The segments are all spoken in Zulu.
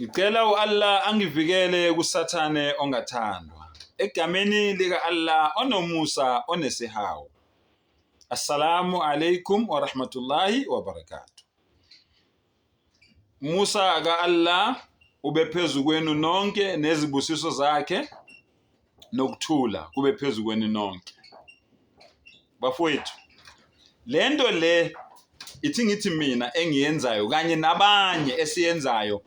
Ngicela uAllah angivikele kusathane ongathandwa. Egameni lika Allah onomusa onesihawu. Assalamu alaikum wa rahmatullahi wa barakatuh. Musa ka Allah ube phezu kwenu nonke nezibusiso zakhe nokuthula kube phezu kwenu nonke. Bafowethu, lento le ithi ngithi mina engiyenzayo kanye nabanye esiyenzayo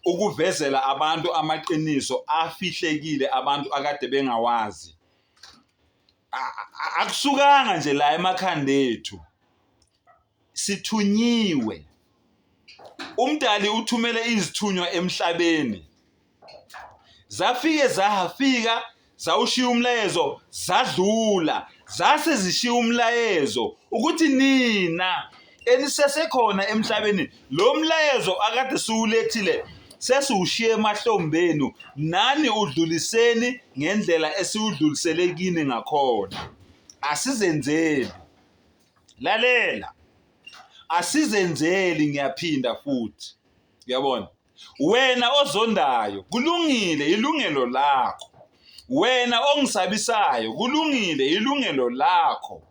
ukuvezela abantu amaqiniso afihlekile abantu akade bengawazi. Akusukanga nje la emakhanda ethu. Sithunyiwe. Umdali uthumele izithunywa emhlabeni. Zafike zahafika, zawushiya umlayezo, zadlula, zase zishiya umlayezo ukuthi nina enisesekhona emhlabeni lo mlayezo akade siwulethile sesiwushiye emahlombeni nani udluliseni ngendlela esiwudlulisele kini ngakhona. Asizenzeli. Lalela. Asizenzeli ngiyaphinda futhi. Uyabona? Wena ozondayo kulungile ilungelo lakho. Wena ongisabisayo kulungile ilungelo lakho.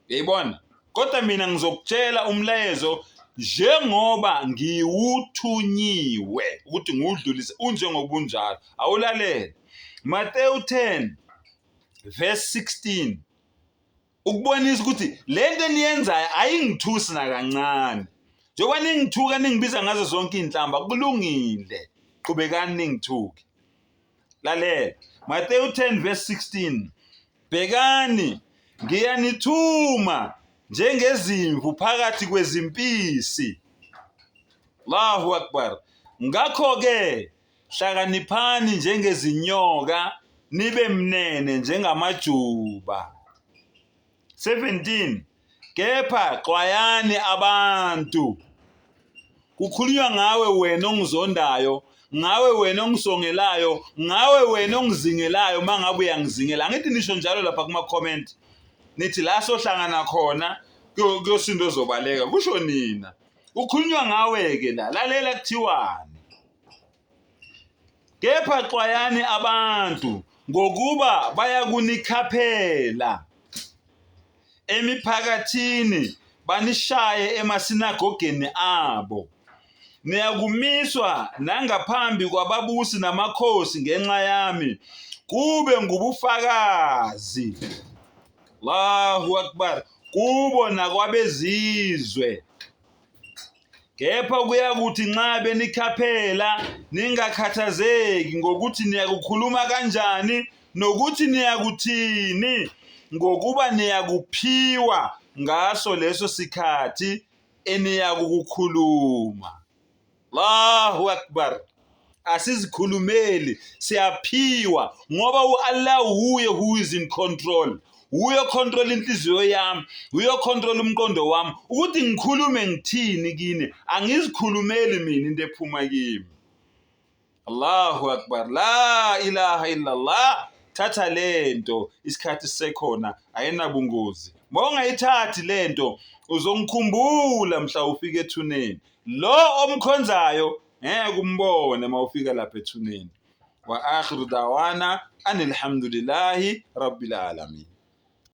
Uyayibona? Kodwa mina ngizokutshela umlayezo njengoba ngiwuthunyiwe ukuthi ngiwudlulise unjengobunjalo. Awulalela. Matthew 10 verse 16. Ukubonisa ukuthi lento eniyenzayo ayingithusi na kancane. Njengoba ningithuka ningibiza ngazo zonke inhlamba kulungile. Qhubekani ningithuke. Lalela. Matthew 10 verse 16. Bhekani ngiyanithuma njengezimvu phakathi kwezimpisi. Allahu Akbar. Ngakho ke hlakaniphani njengezinyoka nibe mnene njengamajuba. 17. Kepha xwayani abantu. Kukhulunywa ngawe wena ongizondayo, ngawe wena ongisongelayo, ngawe wena ongizingelayo mangabe uyangizingela. Angithi nisho njalo lapha kuma comment. Nithi la sohlangana khona kuyosindo zobaleka. Kusho nina. Kukhulunywa ngawe ke la. Lalela kuthiwani. Kepha xwayani abantu ngokuba bayakunikhaphela. Emiphakathini banishaye emasinagogeni abo. Niyakumiswa nangaphambi kwababusi namakhosi ngenxa yami kube ngubufakazi. Allahu Akbar. Kubo nakwabezizwe. Kepha kuyakuthi nxa benikhaphela ningakhathazeki ngokuthi niyakukhuluma kanjani nokuthi niyakuthini ngokuba niyakuphiwa ngaso leso sikhathi eniyakukhuluma. Allahu Akbar. Asizikhulumeli, siyaphiwa ngoba uAllah huye who is in control. Uyo control inhliziyo yami, uyo control umqondo wami ukuthi ngikhulume ngithini kini. Angizikhulumeli mina into ephuma kimi. Allahu Akbar. La ilaha illallah. Thatha lento isikhathi sisekhona ayinabungozi. Mawungayithathi lento uzongikhumbula mhla ufika ethuneni. Lo omkhonzayo ngeke umbone mawufika lapha ethuneni. Wa akhiru dawana anilhamdulillahi rabbil alamin.